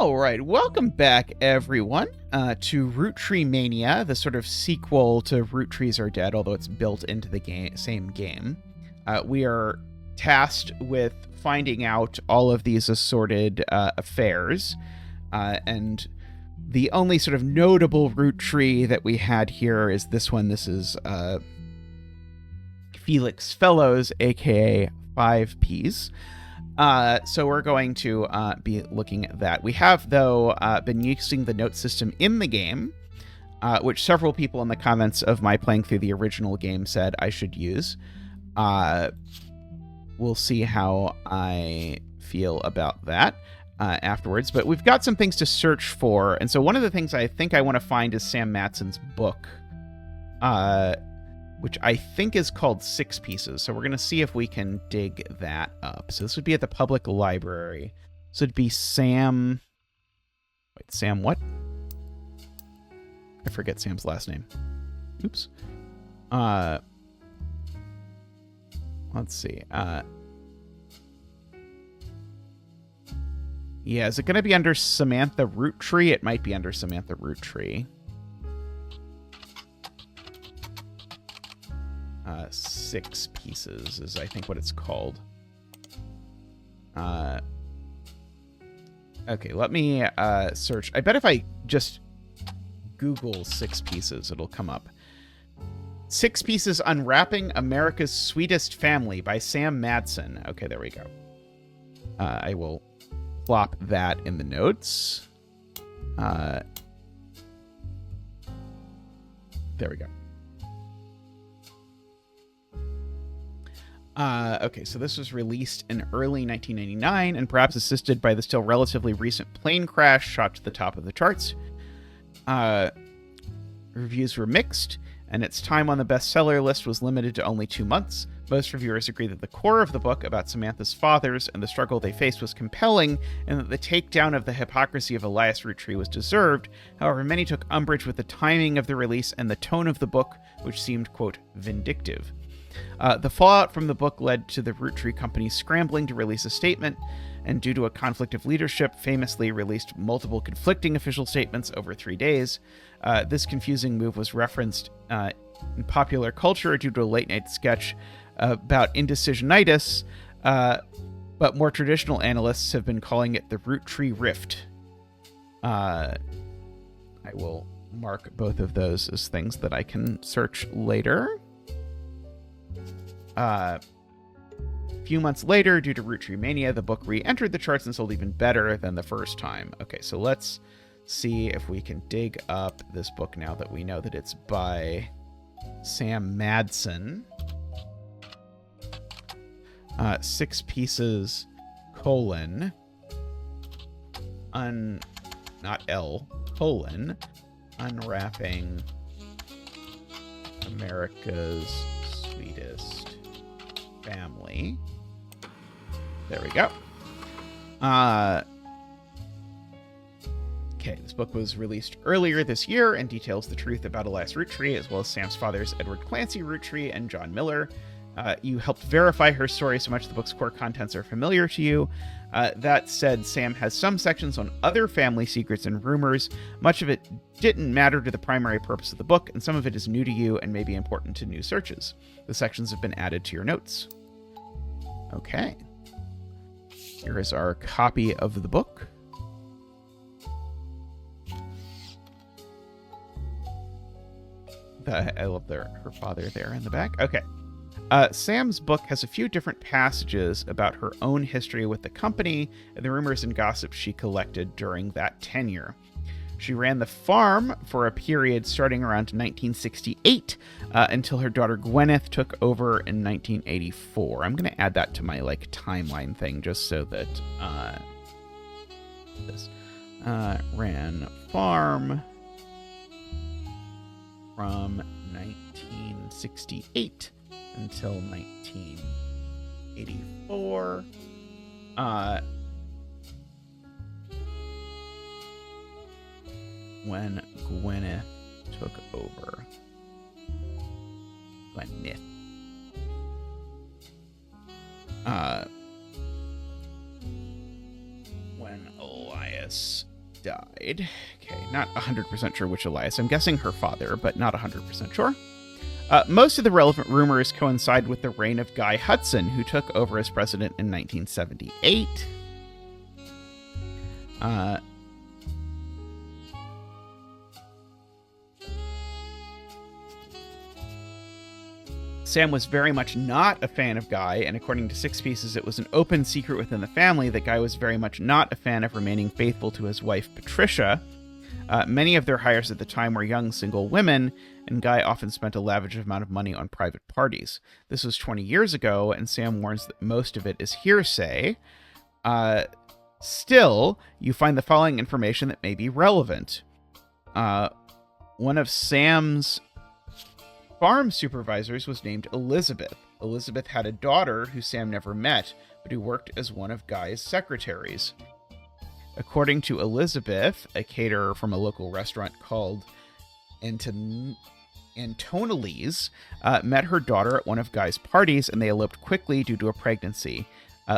All right, welcome back, everyone, to Roottreemania, the sort of sequel to Roottrees Are Dead, although it's built into the same game. We are tasked with finding out all of these assorted affairs, and the only sort of notable root tree that we had here is this one. This is Felix Fellows, aka 5Ps. So we're going to be looking at that. We have, though, been using the note system in the game, which several people in the comments of my playing through the original game said I should use. We'll see how I feel about that afterwards. But we've got some things to search for. And so one of the things I think I want to find is Sam Matson's book, which I think is called 6 Pieces. So we're going to see if we can dig that up. So this would be at the public library. So it'd be Sam... Wait, Sam what? I forget Sam's last name. Oops. Let's see. Yeah, is it going to be under Samantha Roottree? It might be under Samantha Roottree. 6 Pieces is, I think, what it's called. Okay, let me search. I bet if I just Google 6 Pieces, it'll come up. 6 Pieces Unwrapping America's Sweetest Family by Sam Madsen. Okay, there we go. I will plop that in the notes. There we go. Okay, so this was released in early 1999 and perhaps assisted by the still relatively recent plane crash shot to the top of the charts. Reviews were mixed, and its time on the bestseller list was limited to only 2 months. Most reviewers agree that the core of the book about Samantha's fathers and the struggle they faced was compelling, and that the takedown of the hypocrisy of Elias Roottree was deserved. However, many took umbrage with the timing of the release and the tone of the book, which seemed, quote, vindictive. The fallout from the book led to the Roottree company scrambling to release a statement, and due to a conflict of leadership, famously released multiple conflicting official statements over 3 days. This confusing move was referenced in popular culture due to a late-night sketch about indecisionitis, but more traditional analysts have been calling it the Roottree Rift. I will mark both of those as things that I can search later. A few months later, due to Roottreemania, the book re-entered the charts and sold even better than the first time. Okay, so let's see if we can dig up this book now that we know that it's by Sam Madsen. 6 Pieces, Unwrapping America's Sweetest Family. There we go. Okay, this book was released earlier this year and details the truth about Elias Roottree, as well as Sam's fathers, Edward Clancy Roottree and John Miller. You helped verify her story so much of the book's core contents are familiar to you. That said, Sam has some sections on other family secrets and rumors. Much of it didn't matter to the primary purpose of the book, and some of it is new to you and may be important to new searches. The sections have been added to your notes. Okay. Here is our copy of the book. I love her father there in the back. Okay. Sam's book has a few different passages about her own history with the company and the rumors and gossip she collected during that tenure. She ran the farm for a period starting around 1968 until her daughter Gwyneth took over in 1984. I'm going to add that to my timeline thing just so that this ran farm from 1968 until 1984. When Gwyneth took over. Gwyneth. When Elias died. Okay, not 100% sure which Elias. I'm guessing her father, but not 100% sure. Most of the relevant rumors coincide with the reign of Guy Hudson, who took over as president in 1978. Sam was very much not a fan of Guy, and according to Six Pieces, it was an open secret within the family that Guy was very much not a fan of remaining faithful to his wife, Patricia. Many of their hires at the time were young single women, and Guy often spent a lavish amount of money on private parties. This was 20 years ago, and Sam warns that most of it is hearsay. Still, you find the following information that may be relevant. One of Sam's farm supervisors was named Elizabeth. Elizabeth had a daughter who Sam never met, but who worked as one of Guy's secretaries. According to Elizabeth, a caterer from a local restaurant called Antonelli's met her daughter at one of Guy's parties, and they eloped quickly due to a pregnancy.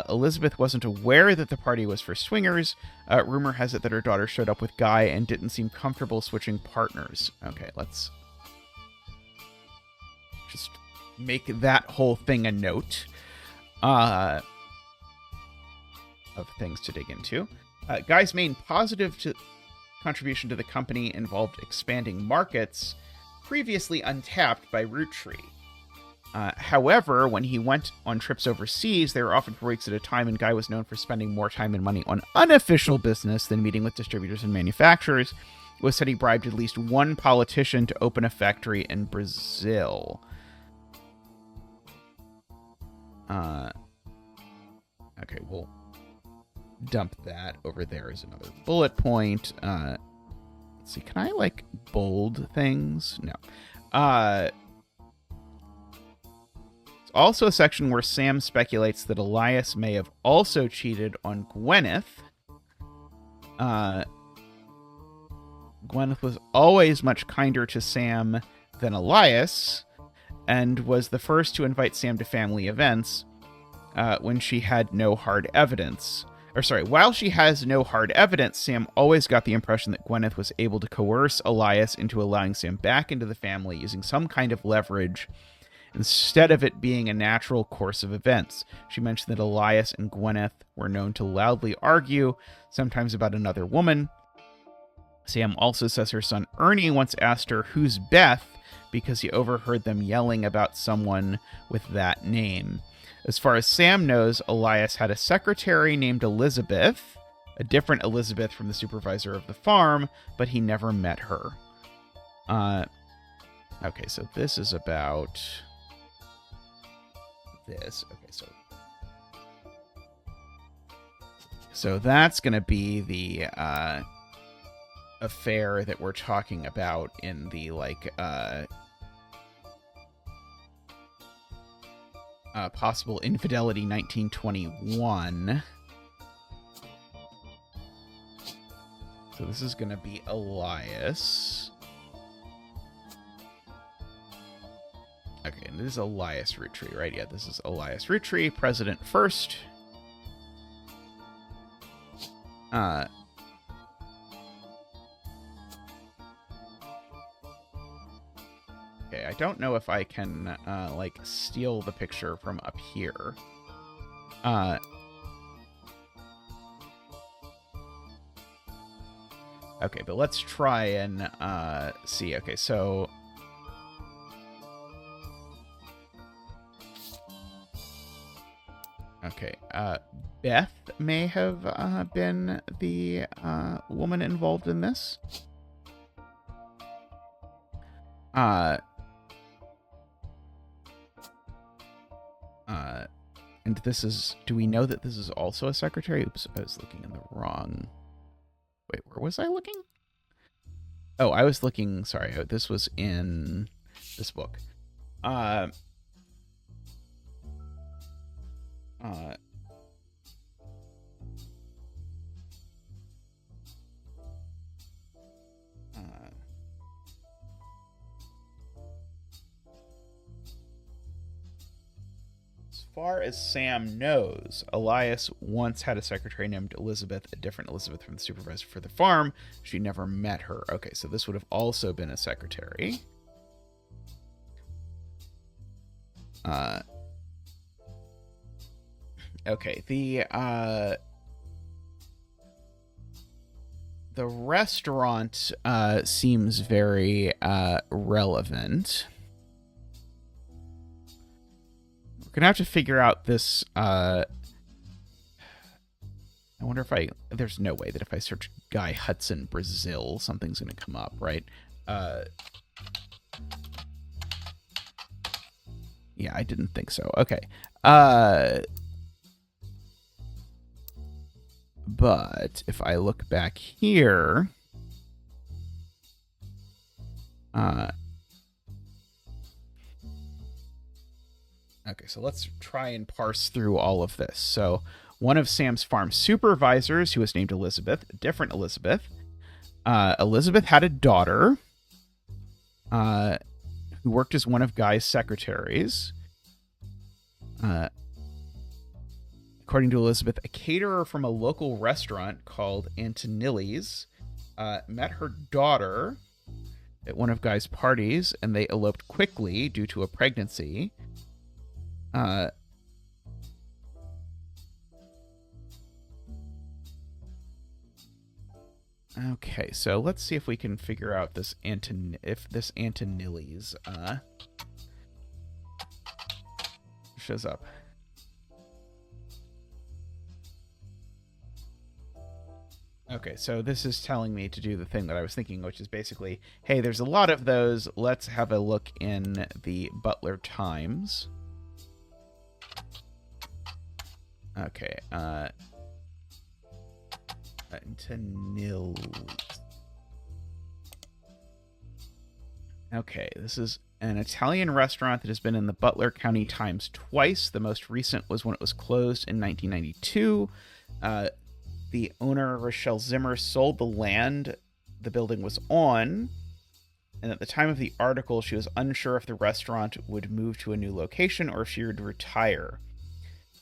Elizabeth wasn't aware that the party was for swingers. Rumor has it that her daughter showed up with Guy and didn't seem comfortable switching partners. Okay, let's just make that whole thing a note of things to dig into. Guy's main positive contribution to the company involved expanding markets previously untapped by Roottree. However, when he went on trips overseas, they were often for weeks at a time, and Guy was known for spending more time and money on unofficial business than meeting with distributors and manufacturers. It was said he bribed at least one politician to open a factory in Brazil. Okay, we'll dump that over there as another bullet point. Let's see, can I, like, bold things? No. It's also a section where Sam speculates that Elias may have also cheated on Gwyneth. Gwyneth was always much kinder to Sam than Elias, and was the first to invite Sam to family events when she had no hard evidence. While she has no hard evidence, Sam always got the impression that Gwyneth was able to coerce Elias into allowing Sam back into the family using some kind of leverage, instead of it being a natural course of events. She mentioned that Elias and Gwyneth were known to loudly argue, sometimes about another woman. Sam also says her son Ernie once asked her, "Who's Beth?" because he overheard them yelling about someone with that name. As far as Sam knows, Elias had a secretary named Elizabeth, a different Elizabeth from the supervisor of the farm, but he never met her. Okay, so this is about this. Okay, so that's going to be the affair that we're talking about in the, like, possible infidelity 1921. So this is going to be Elias. Okay, and this is Elias Roottrees, right? Yeah, this is Elias Roottrees, president first. Okay, I don't know if I can, like, steal the picture from up here. Okay, but let's try and, see. Okay, so... Okay, Beth may have been the woman involved in this. And this is... Do we know that this is also a secretary? Oops, I was looking in the wrong... Wait, where was I looking? Oh, I was looking... Sorry, this was in this book. far as Sam knows, Elias once had a secretary named Elizabeth, a different Elizabeth from the supervisor for the farm. She never met her. Okay, so this would have also been a secretary. Okay, the restaurant seems very relevant. We're gonna have to figure out this. I wonder if there's no way that if I search Guy Hudson Brazil, something's gonna come up, right? Yeah, I didn't think so. Okay. But if I look back here, okay, so let's try and parse through all of this. So one of Sam's farm supervisors, who was named Elizabeth, a different Elizabeth. Elizabeth had a daughter who worked as one of Guy's secretaries. According to Elizabeth, a caterer from a local restaurant called Antonelli's met her daughter at one of Guy's parties, and they eloped quickly due to a pregnancy. Okay, so let's see if we can figure out this this Antonelli's shows up. Okay, so this is telling me to do the thing that I was thinking, which is basically, hey, there's a lot of those. Let's have a look in the Butler Times. Okay, Okay, this is an Italian restaurant that has been in the Butler County Times twice. The most recent was when it was closed in 1992. The owner, Rochelle Zimmer, sold the land the building was on, and at the time of the article, she was unsure if the restaurant would move to a new location or if she would retire.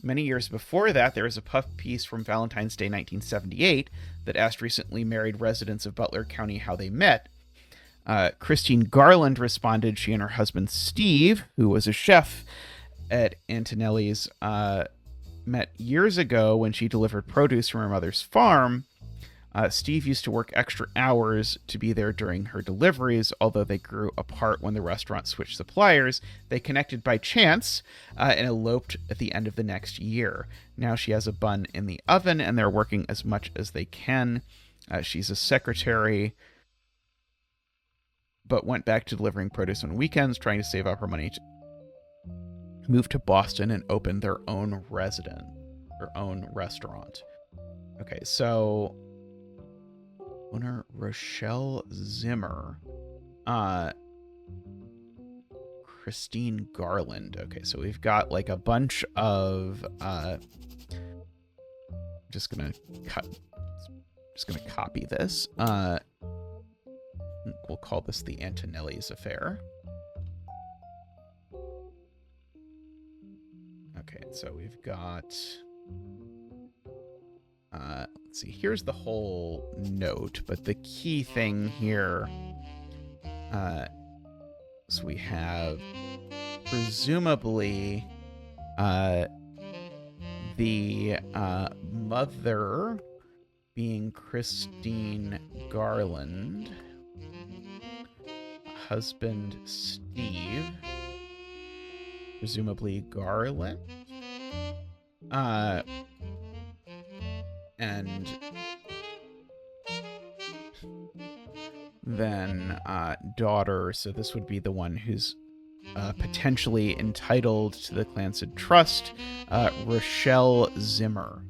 Many years before that, there was a puff piece from Valentine's Day 1978 that asked recently married residents of Butler County how they met. Christine Garland responded she and her husband Steve, who was a chef at Antonelli's, met years ago when she delivered produce from her mother's farm. Steve used to work extra hours to be there during her deliveries, although they grew apart when the restaurant switched suppliers. They connected by chance and eloped at the end of the next year. Now she has a bun in the oven, and they're working as much as they can. She's a secretary, but went back to delivering produce on weekends, trying to save up her money to move to Boston and open their own restaurant. Okay, so owner Rochelle Zimmer, Christine Garland. Okay, so we've got like a bunch of just gonna copy this. We'll call this the Antonelli's affair. Okay, so we've got let's see, here's the whole note, but the key thing here, so we have presumably the mother being Christine Garland, husband Steve, presumably Garland, and then daughter, so this would be the one who's potentially entitled to the Clancy Trust, Rochelle Zimmer.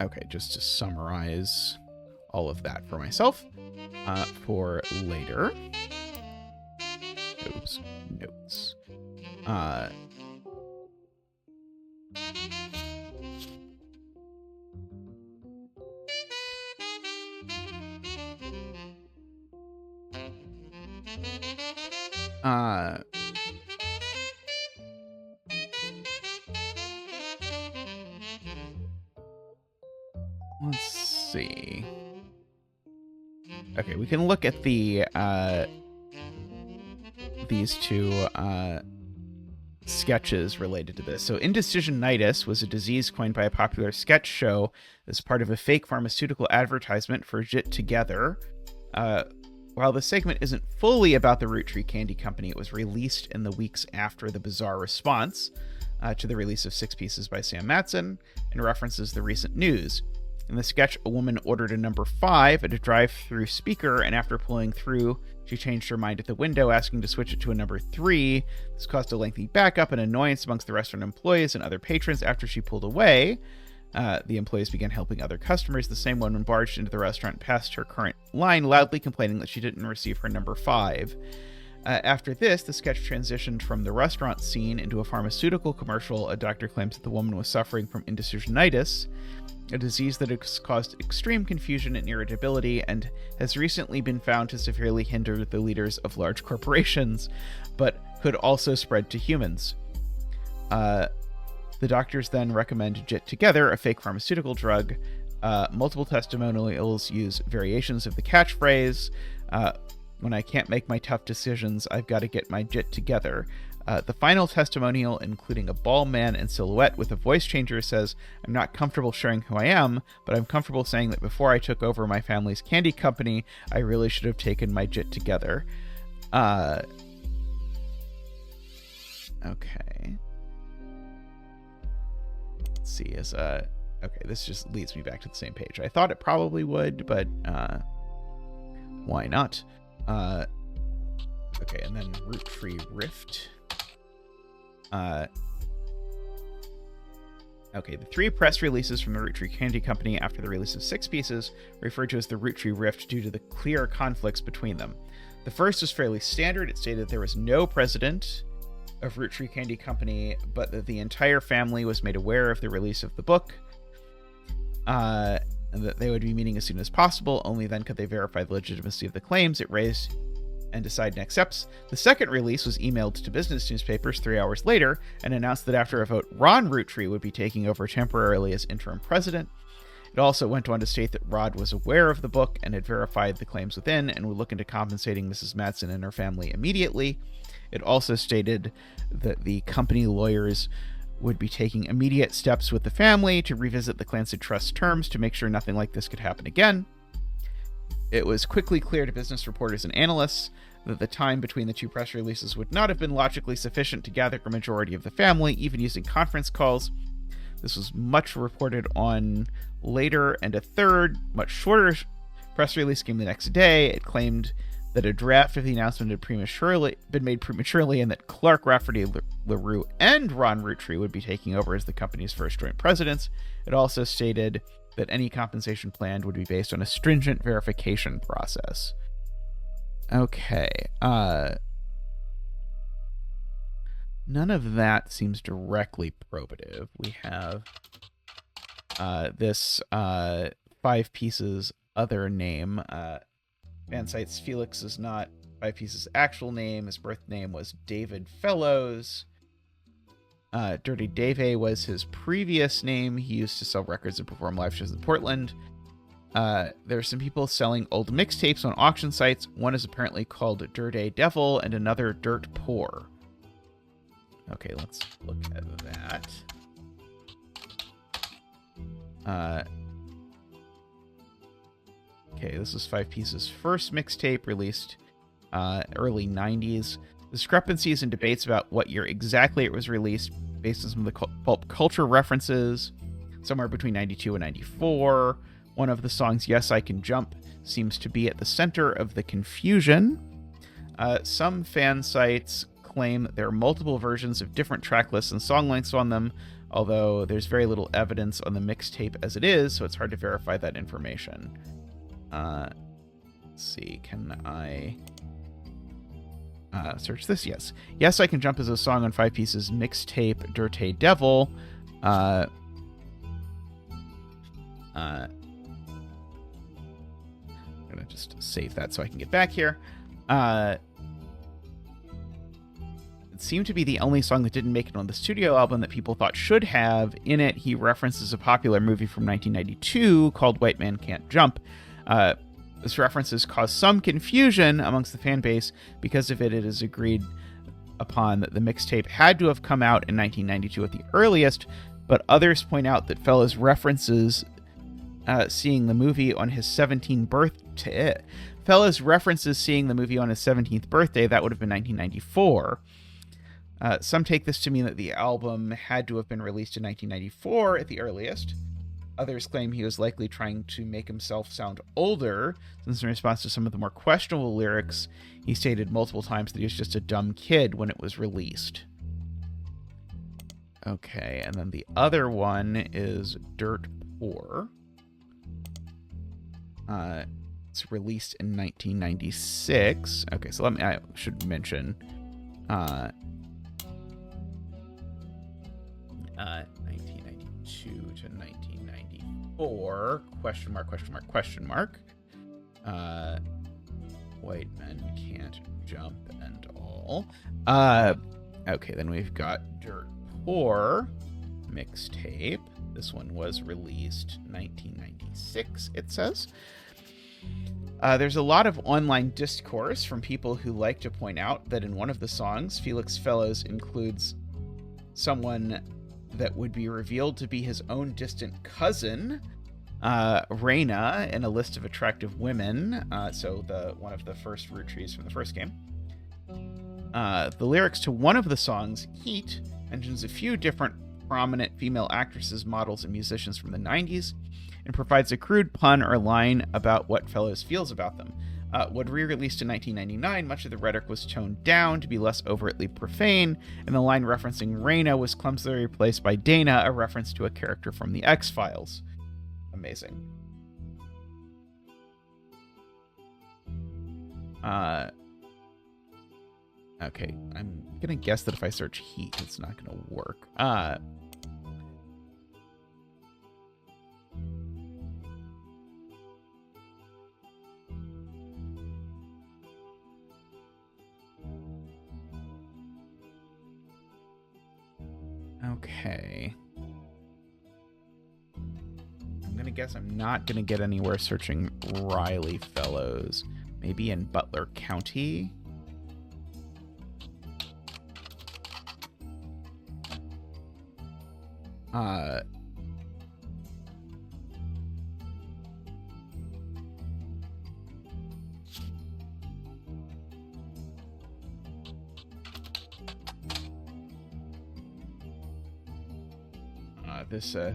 Okay, just to summarize all of that for myself for later. Oops, notes. Uh, let's see. Okay, we can look at the these two sketches related to this. So indecisionitis was a disease coined by a popular sketch show as part of a fake pharmaceutical advertisement for Jit Together. While the segment isn't fully about the Roottree Candy Company, it was released in the weeks after the bizarre response to the release of 6 Pieces by Sam Matson and references the recent news. In the sketch, a woman ordered a number 5 at a drive-through speaker, and after pulling through, she changed her mind at the window, asking to switch it to a number 3. This caused a lengthy backup and annoyance amongst the restaurant employees and other patrons. After she pulled away, the employees began helping other customers. The same woman barged into the restaurant past her current line, loudly complaining that she didn't receive her number 5. After this, the sketch transitioned from the restaurant scene into a pharmaceutical commercial. A doctor claims that the woman was suffering from indecisionitis, a disease that has caused extreme confusion and irritability and has recently been found to severely hinder the leaders of large corporations, but could also spread to humans. The doctors then recommend Jit Together, a fake pharmaceutical drug. Multiple testimonials use variations of the catchphrase, when I can't make my tough decisions, I've got to get my Jit together. The final testimonial, including a bald man in silhouette with a voice changer, says, I'm not comfortable sharing who I am, but I'm comfortable saying that before I took over my family's candy company, I really should have taken my Jit together. Okay. Let's see, okay, this just leads me back to the same page. I thought it probably would, but why not? Okay, and then Roottree Rift. Okay, the 3 press releases from the Roottree Candy Company after the release of 6 Pieces referred to as the Roottree Rift due to the clear conflicts between them. The first was fairly standard. It stated there was no president of Roottree Candy Company, but that the entire family was made aware of the release of the book, and that they would be meeting as soon as possible. Only then could they verify the legitimacy of the claims it raised and decide next steps. The second release was emailed to business newspapers 3 hours later and announced that after a vote, Ron Roottree would be taking over temporarily as interim president. It also went on to state that Rod was aware of the book and had verified the claims within and would look into compensating Mrs. Matson and her family immediately. It also stated that the company lawyers would be taking immediate steps with the family to revisit the Clancy Trust terms to make sure nothing like this could happen again. It was quickly clear to business reporters and analysts that the time between the 2 press releases would not have been logically sufficient to gather a majority of the family, even using conference calls. This was much reported on later, and a third, much shorter press release came the next day. It claimed that a draft of the announcement had been made prematurely and that Clark Rafferty LaRue and Ron Roottree would be taking over as the company's first joint presidents. It also stated that any compensation plan would be based on a stringent verification process. Okay. None of that seems directly probative. We have this 5 Pieces other name. Fan cites Felix is not 5 Pieces' actual name. His birth name was David Fellows. Dirty Dave was his previous name. He used to sell records and perform live shows in Portland. There's some people selling old mixtapes on auction sites. One is apparently called Dirty Devil and another Dirt Poor. Okay, let's look at that. Okay, this is 5 Pieces' first mixtape, released early 90s. Discrepancies and debates about what year exactly it was released based on some of the pulp culture references, somewhere between 92 and 94. One of the songs, Yes, I Can Jump, seems to be at the center of the confusion. Some fan sites claim that there are multiple versions of different track lists and song lengths on them, although there's very little evidence on the mixtape as it is, so it's hard to verify that information. Let's see, can I search this? Yes. Yes, I Can Jump is a song on 5 Pieces mixtape Dirty Devil. I'm gonna just save that so I can get back here. it seemed to be the only song that didn't make it on the studio album that people thought should have. In it, he references a popular movie from 1992 called White Man Can't Jump. This references caused some confusion amongst the fan base. Because of it, it is agreed upon that the mixtape had to have come out in 1992 at the earliest, but others point out that Fellas references seeing the movie on his 17th birthday. Fellas references seeing the movie on his 17th birthday. That would have been 1994. Some take this to mean that the album had to have been released in 1994 at the earliest. Others claim he was likely trying to make himself sound older, since in response to some of the more questionable lyrics, he stated multiple times that he was just a dumb kid when it was released. Okay, and then the other one is Dirt Poor. It's released in 1996. Okay, so I should mention 1992 to 1994, question mark. White Men Can't Jump and all. Okay, then we've got Dirt Poor mixtape. This one was released 1996, it says. There's a lot of online discourse from people who like to point out that in one of the songs, Felix Fellows includes someone that would be revealed to be his own distant cousin, Reyna, in a list of attractive women. So one of the first Roottrees from the first game. The lyrics to one of the songs, Heat, mentions a few different prominent female actresses, models, and musicians from the 90s, and provides a crude pun or line about what Fellows feels about them. When re-released in 1999, much of the rhetoric was toned down to be less overtly profane, and the line referencing Reyna was clumsily replaced by Dana, a reference to a character from the X-Files. Amazing. Okay, I'm gonna guess that if I search Heat, it's not gonna work. Okay. I'm gonna guess I'm not gonna get anywhere searching Riley Fellows. Maybe in Butler County?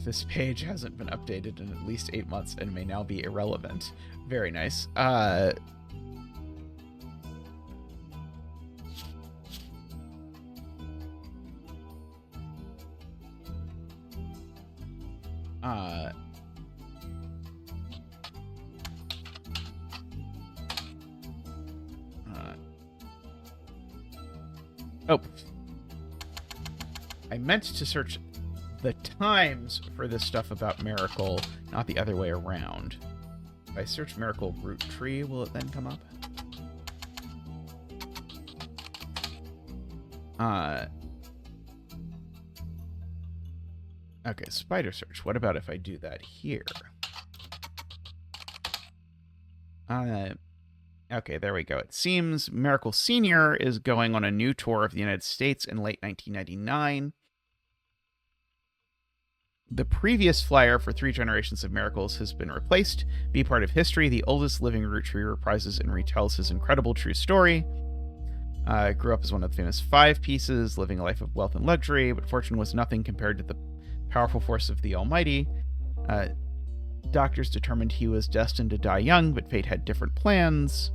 This page hasn't been updated in at least 8 months and may now be irrelevant. Very nice. Oh. I meant to search the times for this stuff about Miracle, not the other way around. If I search Miracle Root Tree, will it then come up? Okay, spider search. What about if I do that here? Okay, there we go. It seems Miracle Sr. is going on a new tour of the United States in late 1999. The previous flyer for 3 generations of Miracles has been replaced. Be part of history. The oldest living Roottree reprises and retells his incredible true story. Grew up as one of the famous 5 pieces, living a life of wealth and luxury, but fortune was nothing compared to the powerful force of the Almighty. Doctors determined he was destined to die young, but fate had different plans.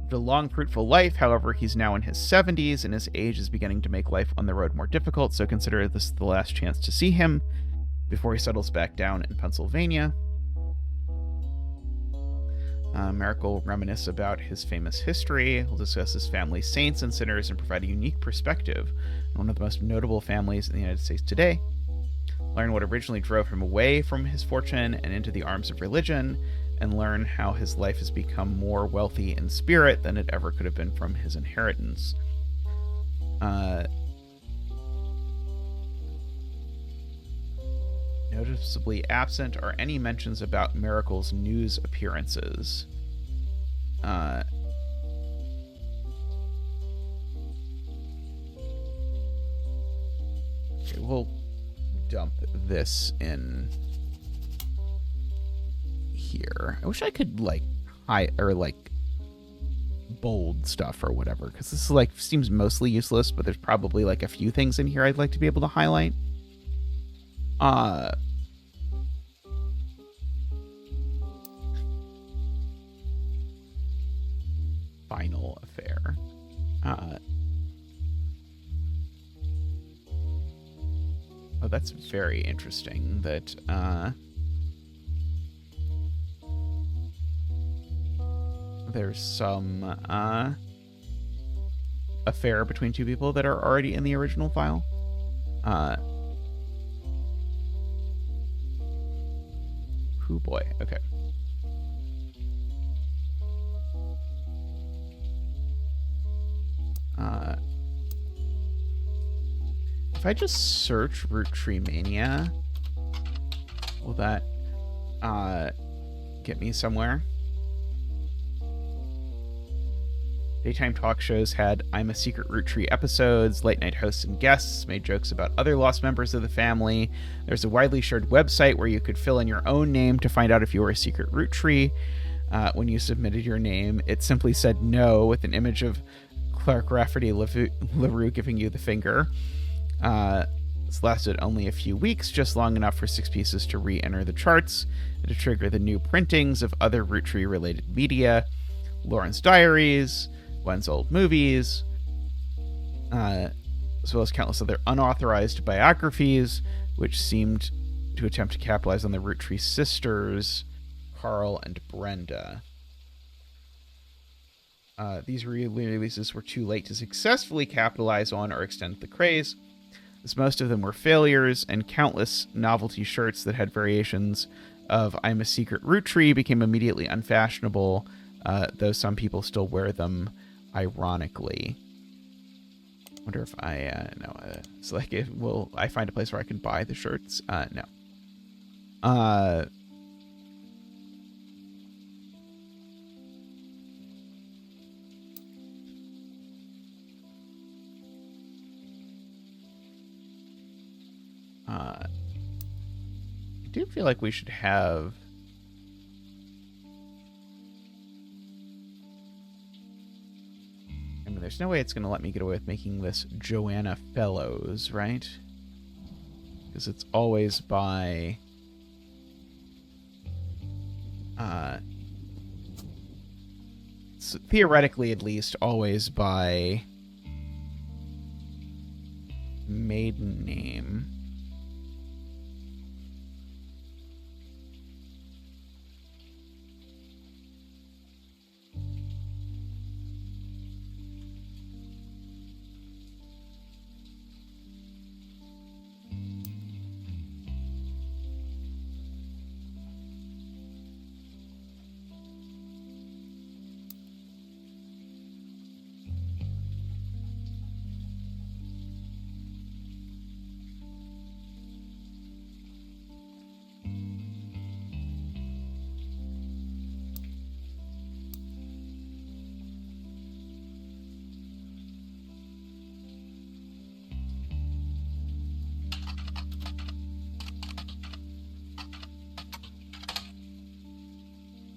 After a long, fruitful life, however, he's now in his 70s, and his age is beginning to make life on the road more difficult, so consider this the last chance to see him before he settles back down in Pennsylvania. Miracle reminisce about his famous history. He'll discuss his family's saints and sinners and provide a unique perspective on one of the most notable families in the United States today. Learn what originally drove him away from his fortune and into the arms of religion, and learn how his life has become more wealthy in spirit than it ever could have been from his inheritance. Noticeably absent are any mentions about Miracle's news appearances. Okay, we'll dump this in here. I wish I could bold stuff or whatever, because this seems mostly useless, but there's probably a few things in here I'd like to be able to highlight. Final affair. Oh, that's very interesting that there's some affair between two people that are already in the original file. Oh boy, okay. If I just search Roottreemania, will that get me somewhere? Daytime talk shows had I'm a Secret Roottree episodes. Late night hosts and guests made jokes about other lost members of the family. There's a widely shared website where you could fill in your own name to find out if you were a secret Roottree. When you submitted your name, it simply said no with an image of Clark Rafferty LaRue giving you the finger. This lasted only a few weeks, just long enough for Six Pieces to re-enter the charts and to trigger the new printings of other Roottree-related media. Lauren's Diaries, Gwen's Old Movies, as well as countless other unauthorized biographies, which seemed to attempt to capitalize on the Roottree sisters, Carl and Brenda. These re-releases were too late to successfully capitalize on or extend the craze, as most of them were failures, and countless novelty shirts that had variations of I'm a Secret Roottree became immediately unfashionable, though some people still wear them ironically. Wonder if it's will I find a place where I can buy the shirts? No. I do feel like we should have there's no way it's going to let me get away with making this Joanna Fellows, right? Because it's always by it's theoretically at least always by maiden name.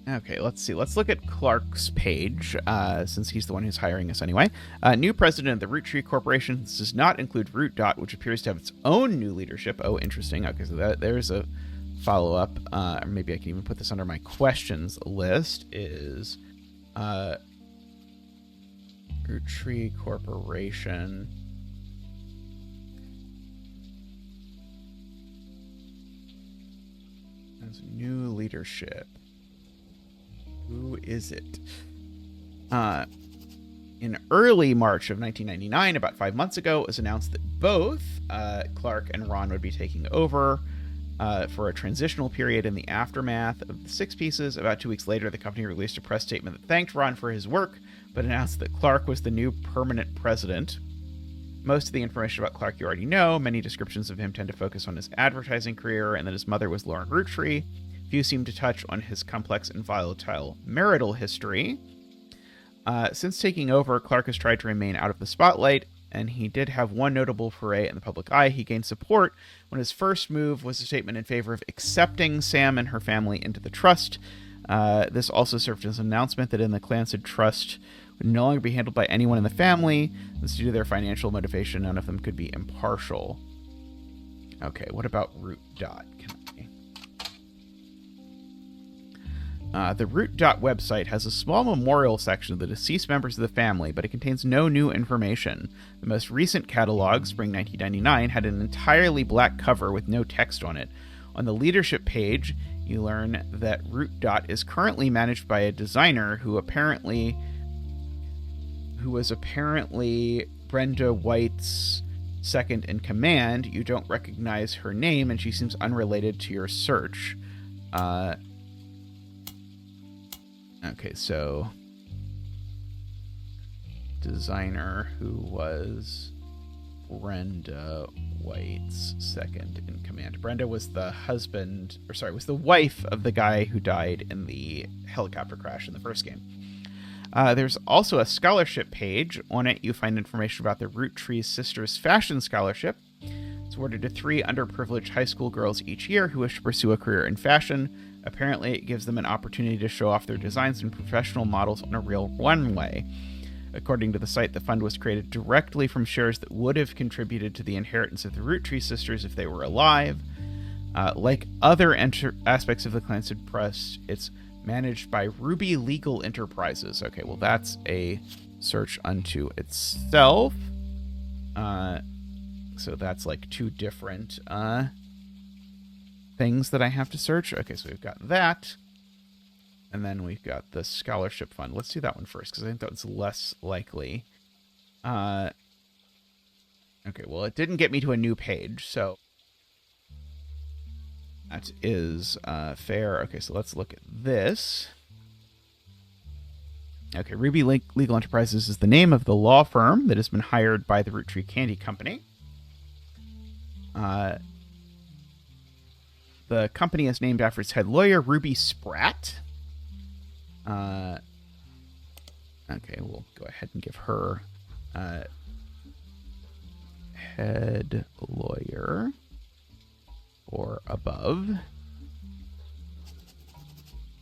Okay, let's see. Let's look at Clark's page, since he's the one who's hiring us anyway. New president of the Roottree Corporation. This does not include Root Dot, which appears to have its own new leadership. Oh, interesting. Okay, so there's a follow-up. Or maybe I can even put this under my questions list. Is Roottree Corporation has new leadership. Who is it? In early March of 1999, about 5 months ago, it was announced that both Clark and Ron would be taking over for a transitional period in the aftermath of the Six Pieces. About 2 weeks later, the company released a press statement that thanked Ron for his work, but announced that Clark was the new permanent president. Most of the information about Clark you already know. Many descriptions of him tend to focus on his advertising career and that his mother was Lauren Roottree. Few seem to touch on his complex and volatile marital history. Since taking over, Clark has tried to remain out of the spotlight, and he did have one notable foray in the public eye. He gained support when his first move was a statement in favor of accepting Sam and her family into the trust. This also served as an announcement that in the Clancy Trust would no longer be handled by anyone in the family. This is due to their financial motivation. None of them could be impartial. Okay, what about Root Dot? The Root Dot website has a small memorial section of the deceased members of the family, but it contains no new information. The most recent catalog, spring 1999, had an entirely black cover with no text on it. On the leadership page, you learn that Root Dot is currently managed by a designer who was apparently Brenda White's second in command. You don't recognize her name, and she seems unrelated to your search. Okay, so designer who was Brenda White's second in command. Brenda was the was the wife of the guy who died in the helicopter crash in the first game. There's also a scholarship page. On it, you find information about the Roottrees Sisters Fashion Scholarship. It's awarded to 3 underprivileged high school girls each year who wish to pursue a career in fashion. Apparently, it gives them an opportunity to show off their designs and professional models on a real runway. According to the site, the fund was created directly from shares that would have contributed to the inheritance of the Roottrees sisters if they were alive. Like other aspects of the Clancy Press, it's managed by Ruby Legal Enterprises. Okay, well, that's a search unto itself. So that's like 2 different things that I have to search. Okay, so we've got that. And then we've got the scholarship fund. Let's do that one first, because I think that's less likely. Okay, well, it didn't get me to a new page, so that is fair. Okay, so let's look at this. Okay, Ruby Legal Enterprises is the name of the law firm that has been hired by the Roottree Candy Company. The company is named after its head lawyer, Ruby Spratt. Okay, we'll go ahead and give her head lawyer or above.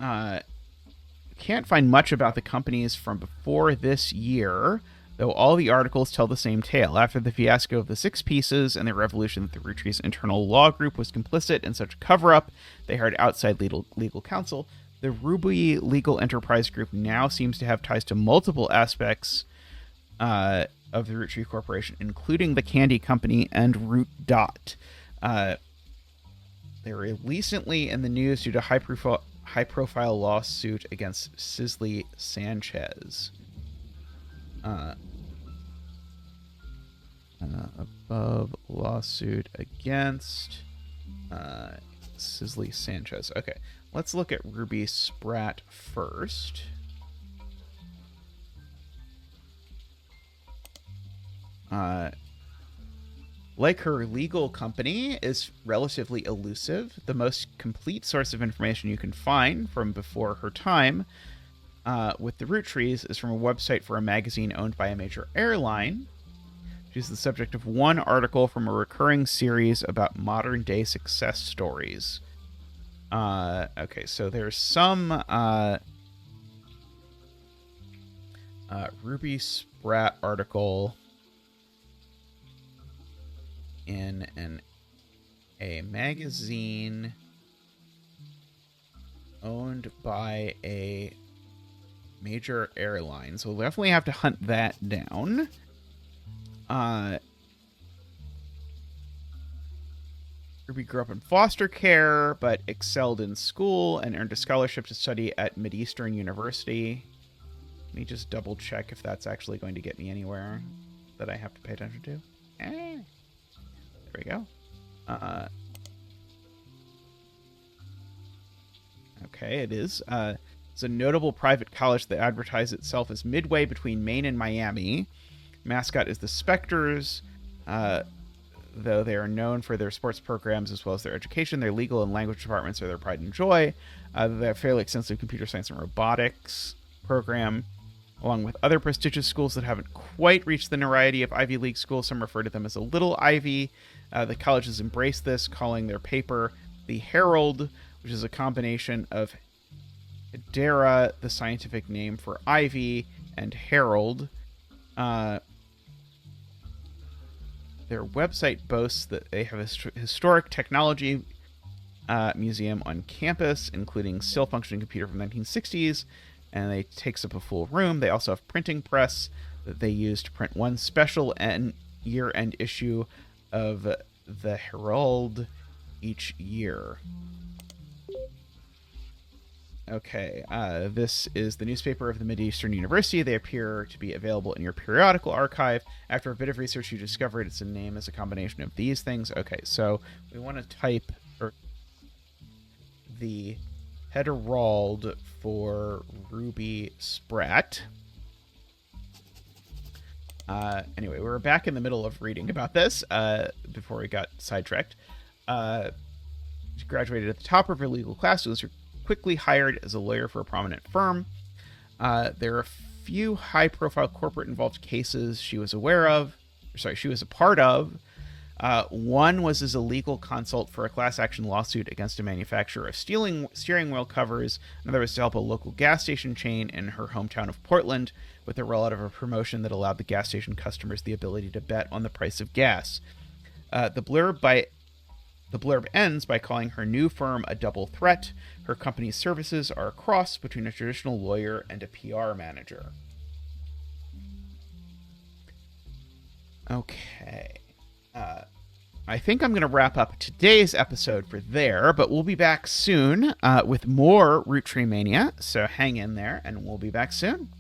Can't find much about the companies from before this year, though all the articles tell the same tale. After the fiasco of the 6 pieces and the revolution that the Rootrees internal law group was complicit in such a cover-up, they hired outside legal counsel. The Ruby Legal Enterprise Group now seems to have ties to multiple aspects of the Roottrees Corporation, including the Candy Company and Root Dot. They were recently in the news due to high-profile lawsuit against Cicely Sanchez. Above lawsuit against Cicely Sanchez. Okay, let's look at Ruby Spratt first. Like her legal company is relatively elusive. The most complete source of information you can find from before her time with the Roottrees is from a website for a magazine owned by a major airline. She's the subject of one article from a recurring series about modern-day success stories. Okay, so there's some Ruby Spratt article in a magazine owned by a major airline. So we'll definitely have to hunt that down. Ruby grew up in foster care, but excelled in school and earned a scholarship to study at Mideastern University. Let me just double check if that's actually going to get me anywhere that I have to pay attention to. There we go. Okay, it is. It's a notable private college that advertises itself as midway between Maine and Miami. Mascot is the Spectres. Though they are known for their sports programs as well as their education, their legal and language departments are their pride and joy. They have fairly extensive computer science and robotics program, along with other prestigious schools that haven't quite reached the notoriety of Ivy League schools. Some refer to them as a little Ivy. The colleges embrace this, calling their paper the Herald, which is a combination of Hedera, the scientific name for ivy, and Herald. Their website boasts that they have a historic technology museum on campus, including still functioning computer from the 1960s, and it takes up a full room. They also have printing press that they use to print one special year-end issue of the Herald each year. Okay, this is the newspaper of the Mideastern University. They appear to be available in your periodical archive. After a bit of research, you discovered its name is a combination of these things. Okay, so we want to type the Herald for Ruby Sprat. Anyway, we were back in the middle of reading about this before we got sidetracked. She graduated at the top of her legal class. Was quickly hired as a lawyer for a prominent firm. There are a few high-profile corporate-involved cases she was she was a part of. One was as a legal consult for a class action lawsuit against a manufacturer of steering wheel covers. Another was to help a local gas station chain in her hometown of Portland with the rollout of a promotion that allowed the gas station customers the ability to bet on the price of gas. The blurb ends by calling her new firm a double threat. Her company's services are a cross between a traditional lawyer and a PR manager. Okay. I think I'm going to wrap up today's episode for there, but we'll be back soon with more Roottreemania, so hang in there, and we'll be back soon.